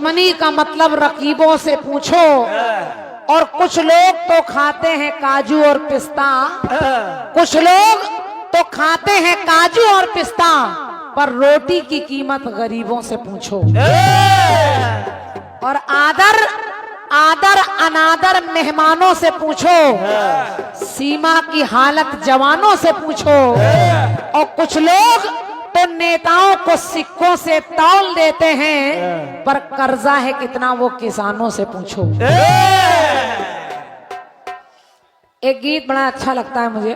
दुश्मनी का मतलब रकीबों से पूछो। और कुछ लोग तो खाते हैं काजू और पिस्ता, कुछ लोग तो खाते हैं काजू और पिस्ता, पर रोटी की कीमत गरीबों से पूछो। और आदर आदर अनादर मेहमानों से पूछो, सीमा की हालत जवानों से पूछो। और कुछ लोग तो नेताओं को सिक्कों से तौल देते हैं, पर कर्जा है कितना वो किसानों से पूछो। एक गीत बड़ा अच्छा लगता है मुझे।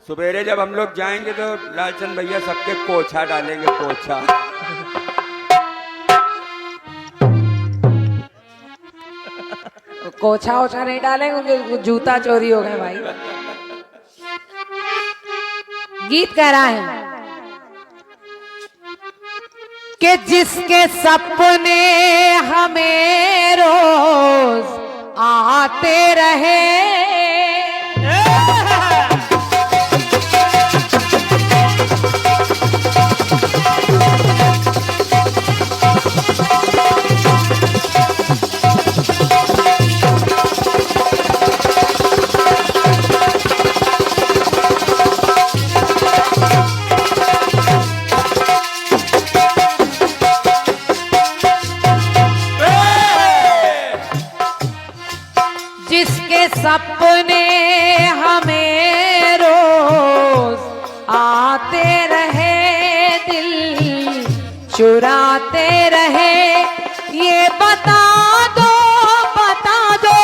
सवेरे जब हम लोग जाएंगे तो लालचंद भैया सबके पोछा डालेंगे, पोछा। कोछा ओछा नहीं डालेंगे, जूता चोरी हो गए भाई। गीत कह रहा है कि जिसके सपने हमें रोज आते रहे, जिसके सपने हमें रोज आते रहे, दिल चुराते रहे, ये बता दो, बता दो,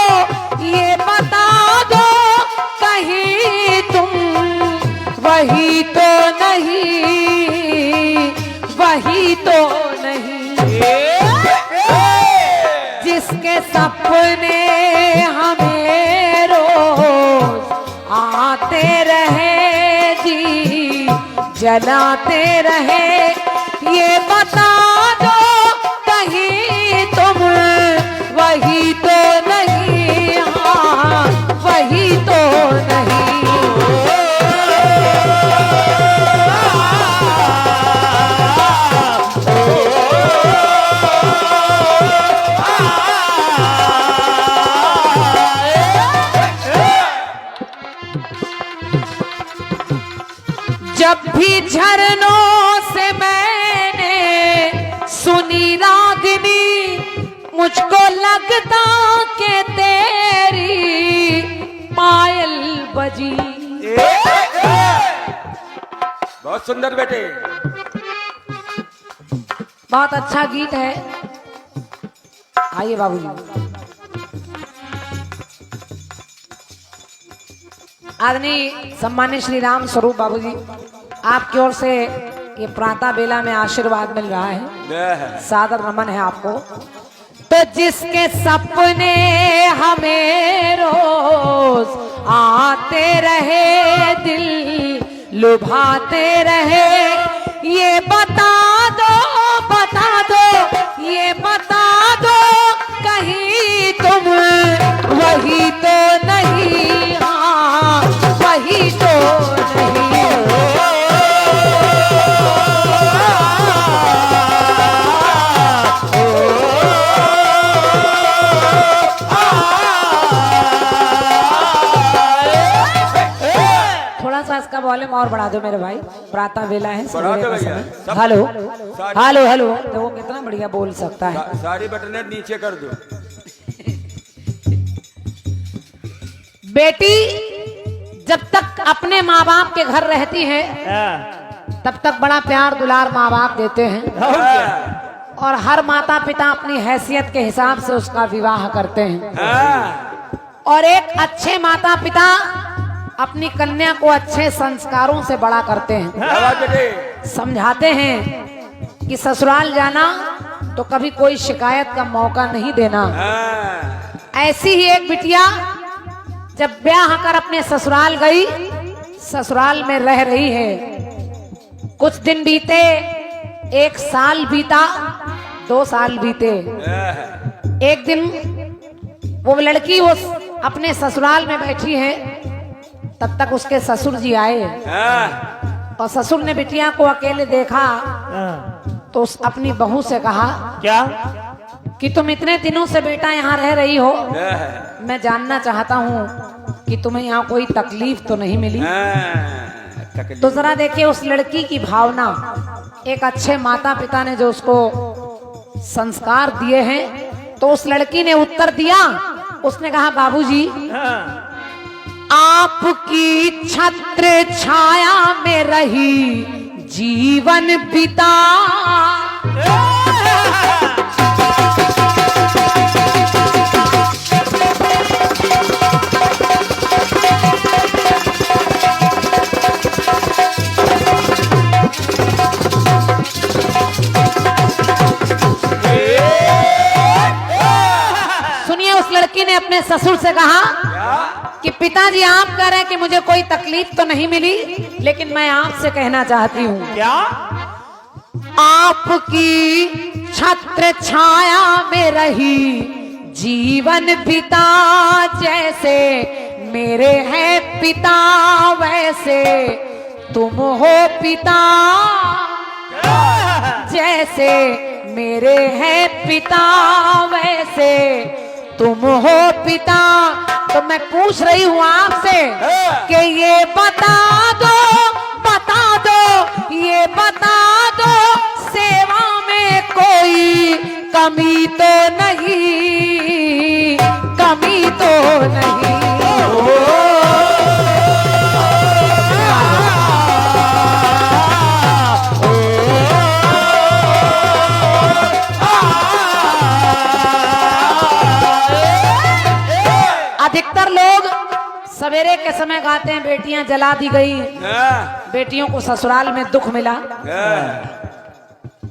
ये बता दो, कहीं तुम वही तो नहीं, वही तो नहीं। जिसके सपने हमें रोज आते रहे, जी जलाते रहे, ये बता दो कहीं तुम वही तो नहीं, हाँ वही तो नहीं। जब भी झरनों से मैंने सुनी रागनी, मुझको लगता कि तेरी पायल बजी। बहुत सुंदर बेटे, बहुत अच्छा गीत है। आइए बाबूजी। आदरणीय सम्मानित श्री राम स्वरूप बाबूजी, आपकी ओर से ये प्रातः बेला में आशीर्वाद मिल रहा है, सादर नमन है आपको। तो जिसके सपने हमें रोज आते रहे, दिल लुभाते रहे, ये बता दो, बता दो, ये बता दो, कहीं तुम वही तो नहीं, हाँ वही तो नहीं। थोड़ा सा इसका वॉल्यूम और बढ़ा दो मेरे भाई, प्रातः बेला है। हेलो हेलो हेलो, तो वो कितना बढ़िया बोल सकता है। सारी बटनें नीचे कर दो। बेटी जब तक अपने माँ बाप के घर रहती है, तब तक बड़ा प्यार दुलार माँ बाप देते हैं, और हर माता पिता अपनी हैसियत के हिसाब से उसका विवाह करते हैं। और एक अच्छे माता पिता अपनी कन्या को अच्छे संस्कारों से बड़ा करते हैं, समझाते हैं कि ससुराल जाना तो कभी कोई शिकायत का मौका नहीं देना। ऐसी ही एक बिटिया जब ब्याह कर अपने ससुराल गई, ससुराल में रह रही है। कुछ दिन बीते, 1 साल बीता, 2 साल बीते। एक दिन वो लड़की वो अपने ससुराल में बैठी है, तब तक उसके ससुर जी आए, और ससुर ने बिटिया को अकेले देखा तो अपनी बहू से कहा, क्या कि तुम इतने दिनों से बेटा यहाँ रह रही हो, मैं जानना चाहता हूँ कि तुम्हें यहाँ कोई तकलीफ तो नहीं मिली। तो जरा देखिए उस लड़की की भावना, एक अच्छे माता पिता ने जो उसको संस्कार दिए हैं, तो उस लड़की ने उत्तर दिया, उसने कहा बाबूजी, आपकी छत्र छाया में रही जीवन बिता। सुनिए, उस लड़की ने अपने ससुर से कहा कि पिताजी आप कह रहे हैं कि मुझे कोई तकलीफ तो नहीं मिली, लेकिन मैं आपसे कहना चाहती हूँ, क्या? आपकी छत्र छाया में रही जीवन बिता। जैसे मेरे हैं पिता वैसे तुम हो पिता। जैसे मेरे हैं पिता वैसे तुम हो पिता। तो मैं पूछ रही हूँ आपसे कि ये बता दो, ये बता दो, सेवा में कोई कमी तो नहीं, कमी तो नहीं। अधिकतर लोग सवेरे के समय गाते हैं बेटियां जला दी गई, बेटियों को ससुराल में दुख मिला,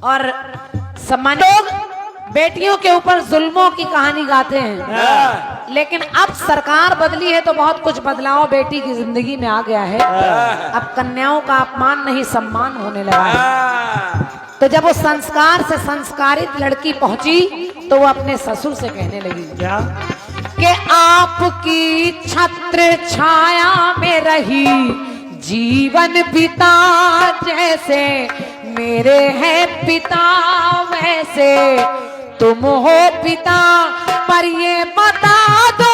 और सम्मान लोग बेटियों के ऊपर जुल्मों की कहानी गाते हैं। लेकिन अब सरकार बदली है तो बहुत कुछ बदलाव बेटी की जिंदगी में आ गया है। अब कन्याओं का अपमान नहीं, सम्मान होने लगा है। तो जब वो संस्कार से संस्कारित लड़की पहुंची तो वो अपने ससुर से कहने लगी क्या? कि आपकी छत्र छाया में रही जीवन बिता। जैसे मेरे हैं पिता वैसे तुम हो पिता। पर ये बता दो,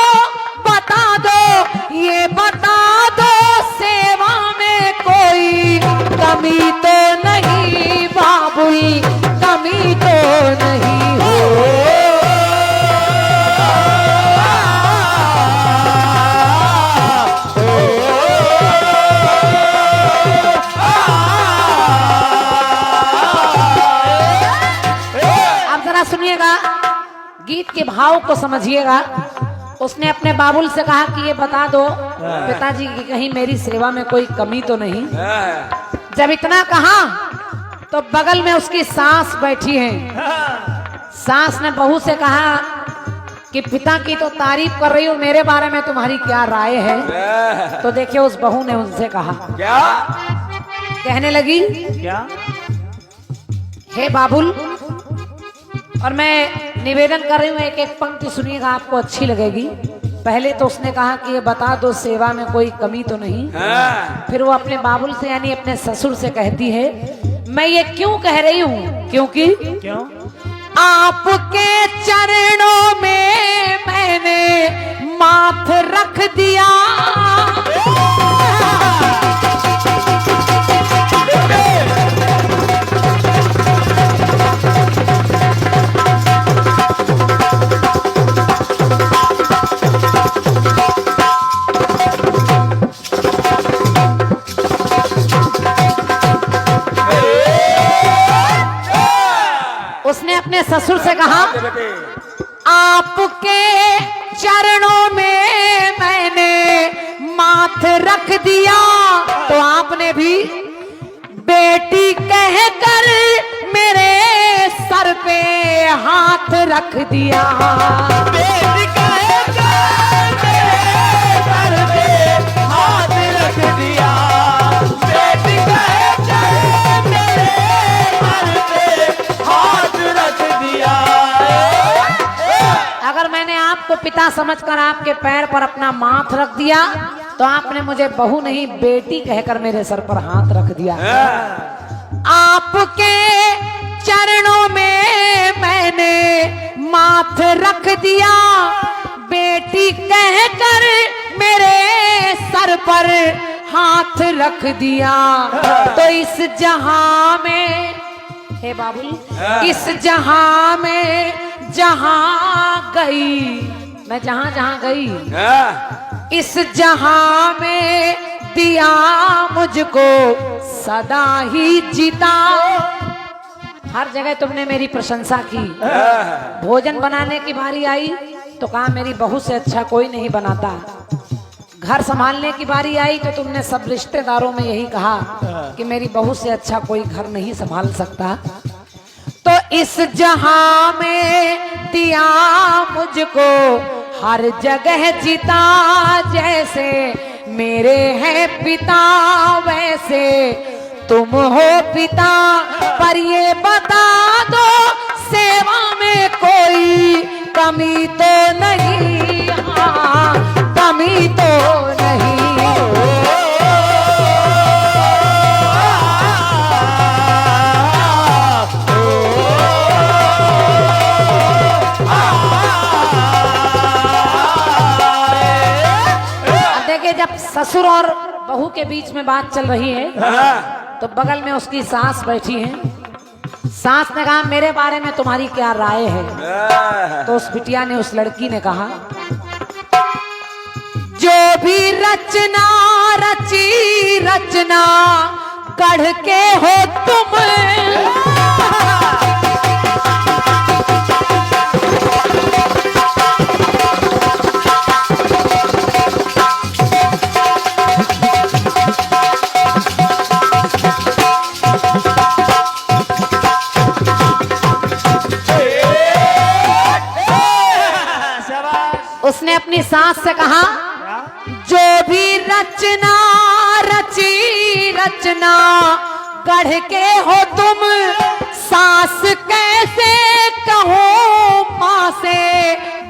ये बता दो, सेवा में कोई कमी तो नहीं बाबुल, कमी तो नहीं हो। सुनिएगा, गीत के भाव को समझिएगा। उसने अपने बाबुल से कहा कि ये बता दो पिताजी की कहीं मेरी सेवा में कोई कमी तो नहीं। जब इतना कहा तो बगल में उसकी सास बैठी है। सास ने बहू से कहा कि पिता की तो तारीफ कर रही हूँ, मेरे बारे में तुम्हारी क्या राय है? तो देखिए उस बहू ने उनसे कहा क्या? कहने लगी क्या? हे बाबुल, और मैं निवेदन कर रही हूँ, एक एक पंक्ति सुनिएगा, आपको अच्छी लगेगी। पहले तो उसने कहा कि ये बता दो सेवा में कोई कमी तो नहीं। फिर वो अपने बाबुल से यानी अपने ससुर से कहती है, मैं ये क्यों कह रही हूँ? क्योंकि क्यों? आपके चरणों में मैंने माथ रख दिया। उसने अपने ससुर से कहा, आपके चरणों में मैंने माथ रख दिया। तो आपने भी बेटी कहकर मेरे सर पे हाथ रख दिया। बेटी कहकर मेरे सर पे हाथ रख दिया। बेटी कहकर मेरे सर पे हाथ रख दिया। अगर मैंने आपको पिता समझकर आपके पैर पर अपना माथ रख दिया तो आपने मुझे बहू नहीं बेटी कहकर मेरे सर पर हाथ रख दिया। आपके चरणों में मैंने माथ हाथ रख दिया बेटी कहकर मेरे सर पर हाथ रख दिया। तो इस जहां में, हे बाबुल, इस जहां में जहां गई मैं, जहां जहां गई, इस जहां में दिया मुझको सदा ही जीता। हर जगह तुमने मेरी प्रशंसा की। भोजन बनाने की बारी आई तो कहा मेरी बहू से अच्छा कोई नहीं बनाता। घर संभालने की बारी आई तो तुमने सब रिश्तेदारों में यही कहा कि मेरी बहू से अच्छा कोई घर नहीं संभाल सकता। तो इस जहां में दिया मुझको हर जगह जीता। जैसे मेरे हैं पिता वैसे तुम हो पिता। पर ये बता दो सेवा में कोई कमी तो नहीं, हाँ कमी तो नहीं। अब देखिए, जब ससुर और बहू के बीच में बात चल रही है तो बगल में उसकी सास बैठी है। सास ने कहा मेरे बारे में तुम्हारी क्या राय है? तो उस बिटिया ने, उस लड़की ने कहा जो भी रचना रची रचना गढ़ के हो तुम। उसने अपनी सास से कहा जो भी रचना रची रचना गढ़ के हो तुम। सास कैसे कहो माँ से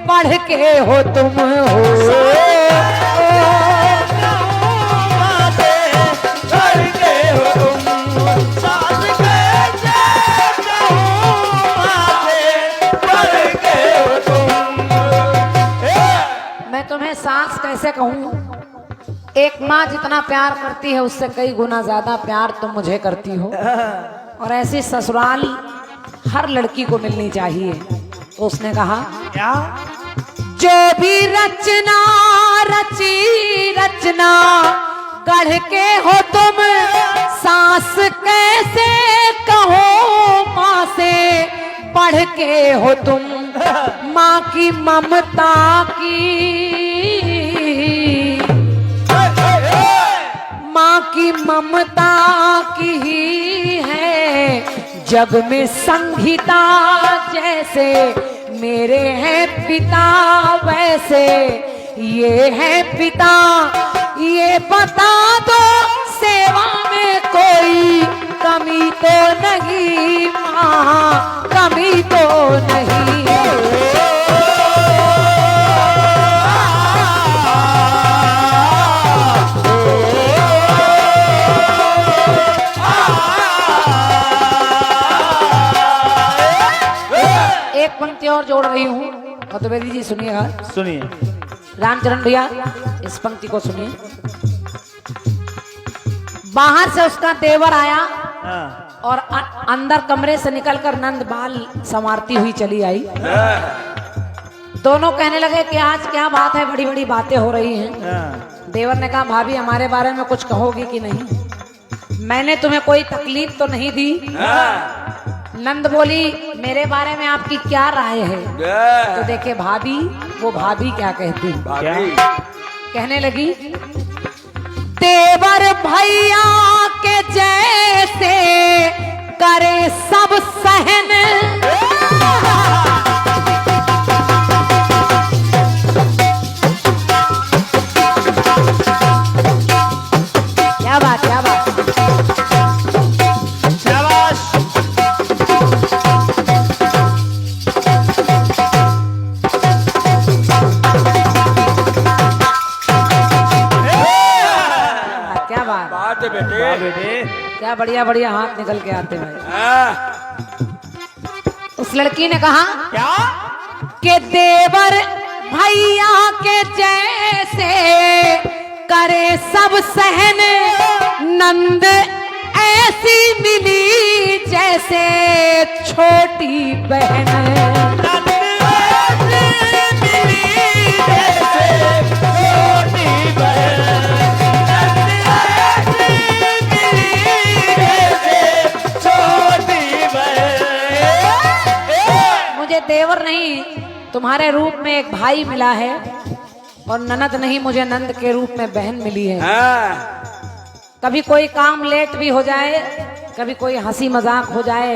बढ़ के हो तुम हो। तुम्हें सास कैसे कहूँ? एक माँ जितना प्यार करती है उससे कई गुना ज्यादा प्यार तुम मुझे करती हो। और ऐसी ससुराल हर लड़की को मिलनी चाहिए। तो उसने कहा क्या? जो भी रचना रची रचना गढ़ के हो तुम। सास कैसे कहो माँ से बढ़ के हो तुम। माँ की ममता की ममता की ही है जग में संहिता। जैसे मेरे हैं पिता वैसे ये है पिता। ये बता दो सेवा में कोई कमी तो नहीं, माँ कमी तो नहीं। एक पंक्ति और जोड़ रही हूँ, मतवेदी जी सुनिएगा। सुनिए रामचरण भैया, इस पंक्ति को सुनिए। बाहर से उसका देवर आया और अंदर कमरे से निकलकर नंद बाल संवारती हुई चली आई। दोनों कहने लगे कि आज क्या बात है, बड़ी बड़ी बातें हो रही हैं। देवर ने कहा भाभी हमारे बारे में कुछ कहोगी कि नहीं? मैंने तुम्हें कोई तकलीफ तो नहीं दी? नंद बोली मेरे बारे में आपकी क्या राय है? तो देखे भाभी, वो भाभी क्या कहती, कहने लगी देवर भैया के जैसे करे सब सहन। क्या बात, क्या बात। बेटे क्या बढ़िया बढ़िया हाथ निकल के आते भाई। उस लड़की ने कहा क्या? के देवर भैया के जैसे करे सब सहन, नंद ऐसी मिली जैसे छोटी बहन। मुझे देवर नहीं, तुम्हारे रूप में एक भाई मिला है, और ननद नहीं, मुझे नंद के रूप में बहन मिली है। कभी कोई काम लेट भी हो जाए, कभी कोई हंसी मजाक हो जाए,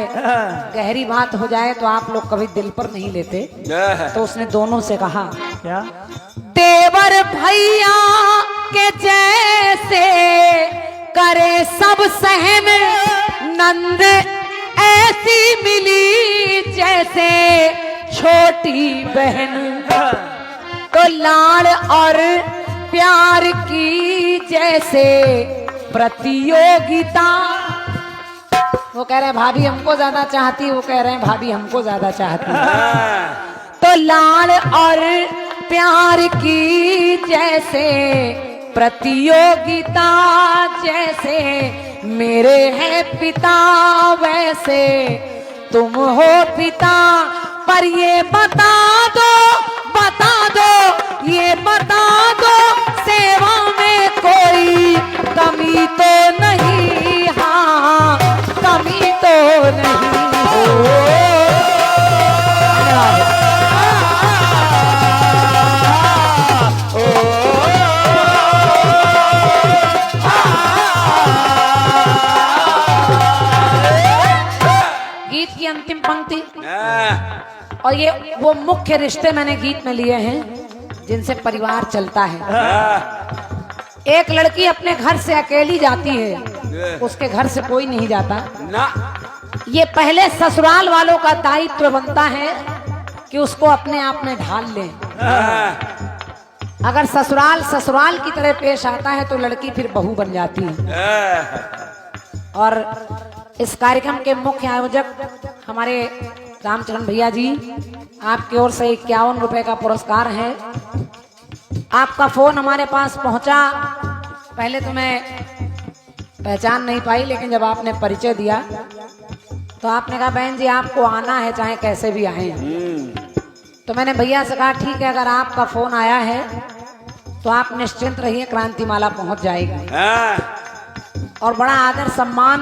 गहरी बात हो जाए, तो आप लोग कभी दिल पर नहीं लेते। तो उसने दोनों से कहा, क्या? देवर भैया के जैसे करे सब सहन, नंद ऐसी मिली जैसे छोटी बहन। तो लाड़ और प्यार की जैसे प्रतियोगिता। वो कह रहे हैं भाभी हमको ज्यादा चाहती, वो कह रहे हैं भाभी हमको ज्यादा चाहती। तो लाड़ और प्यार की जैसे प्रतियोगिता, जैसे मेरे हैं पिता वैसे तुम हो पिता। पर ये बता दो, ये बता दो, सेवा में कोई कमी तो नहीं, हाँ कमी तो नहीं हो। गीत की अंतिम पंक्ति, और ये वो मुख्य रिश्ते मैंने गीत में लिए हैं जिनसे परिवार चलता है। एक लड़की अपने घर से अकेली जाती है, उसके घर से कोई नहीं जाता ना। ये पहले ससुराल वालों का दायित्व बनता है कि उसको अपने आप में ढाल लें। अगर ससुराल की तरह पेश आता है तो लड़की फिर बहू बन जाती है। और इस कार्यक्रम के मुख्य आयोजक हमारे रामचरण भैया जी, आपकी ओर से 51 रुपए का पुरस्कार है। आपका फोन हमारे पास पहुंचा, पहले तो मैं पहचान नहीं पाई, लेकिन जब आपने परिचय दिया तो आपने कहा बहन जी आपको आना है चाहे कैसे भी आए। तो मैंने भैया से कहा ठीक है, अगर आपका फोन आया है तो आप निश्चिंत रहिए, क्रांतिमाला पहुंच जाएगी। और बड़ा आदर सम्मान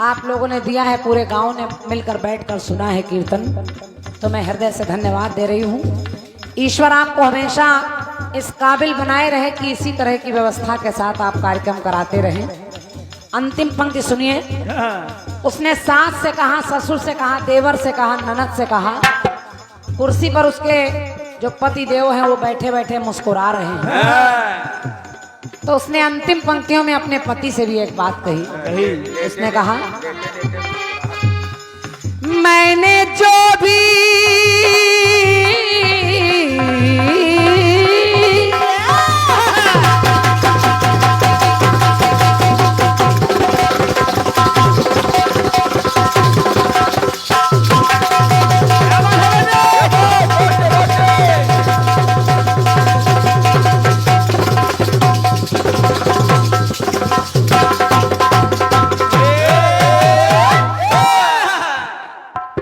आप लोगों ने दिया है, पूरे गांव ने मिलकर बैठकर सुना है कीर्तन, तो मैं हृदय से धन्यवाद दे रही हूँ। ईश्वर आपको हमेशा इस काबिल बनाए रहे कि इसी तरह की व्यवस्था के साथ आप कार्यक्रम कराते रहें। अंतिम पंक्ति सुनिए। उसने सास से कहा, ससुर से कहा, देवर से कहा, ननद से कहा। कुर्सी पर उसके जो पति देव हैं वो बैठे बैठे मुस्कुरा रहे हैं। तो उसने अंतिम पंक्तियों में अपने पति से भी एक बात कही। उसने कहा मैंने जो भी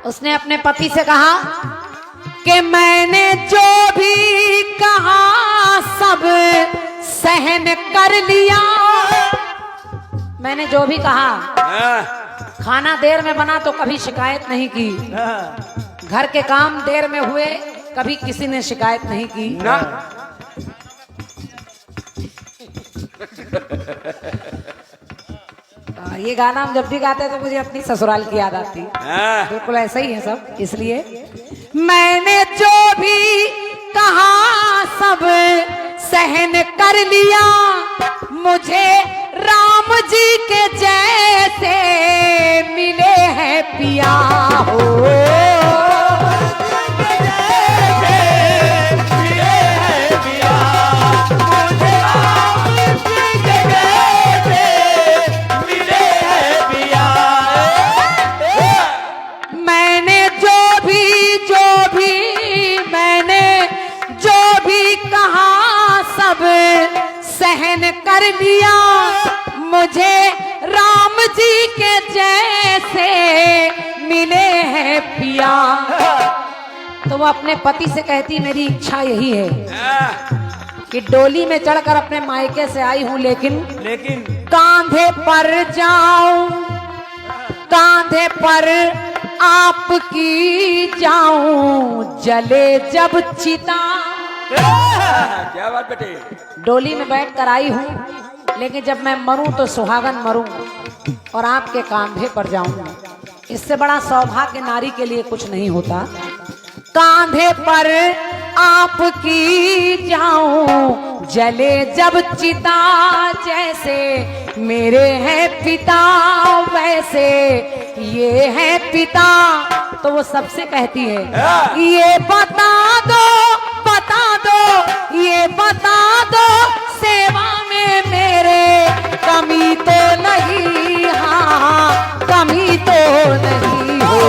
उसने अपने पति से कहा कि मैंने जो भी कहा सब सहन कर लिया। मैंने जो भी कहा, खाना देर में बना तो कभी शिकायत नहीं की, घर के काम देर में हुए कभी किसी ने शिकायत नहीं की ना। ये गाना हम जब भी गाते हैं तो मुझे अपनी ससुराल की याद आती है। बिल्कुल ऐसा ही है सब। इसलिए मैंने जो भी कहा सब सहन कर लिया, मुझे राम जी के जैसे मिले हैं पिया हो। मैंने कर लिया मुझे राम जी के जैसे मिले हैं पिया। तो वो अपने पति से कहती मेरी इच्छा यही है कि डोली में चढ़कर अपने मायके से आई हूं, लेकिन कांधे पर जाऊं, कांधे पर आपकी जाऊं, जले जब चिता। क्या बात बेटे। डोली में बैठ कर आई हूं, लेकिन जब मैं मरूं तो सुहागन मरूं और आपके कांधे पर जाऊं। इससे बड़ा सौभाग्य नारी के लिए कुछ नहीं होता। कांधे पर आपकी जाऊं, जले जब चिता, जैसे मेरे हैं पिता वैसे ये है पिता। तो वो सबसे कहती है ये बता दो, बता दो, ये बता दो सेवा में मेरे कमी तो नहीं, हाँ कमी तो नहीं हो।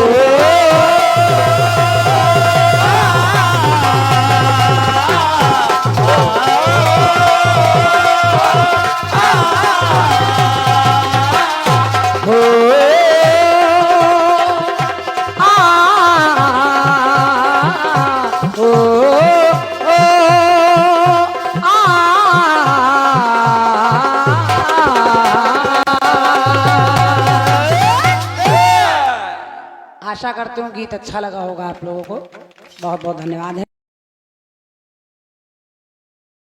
आशा करती हूँ गीत अच्छा लगा होगा आप लोगों को। बहुत बहुत धन्यवाद है।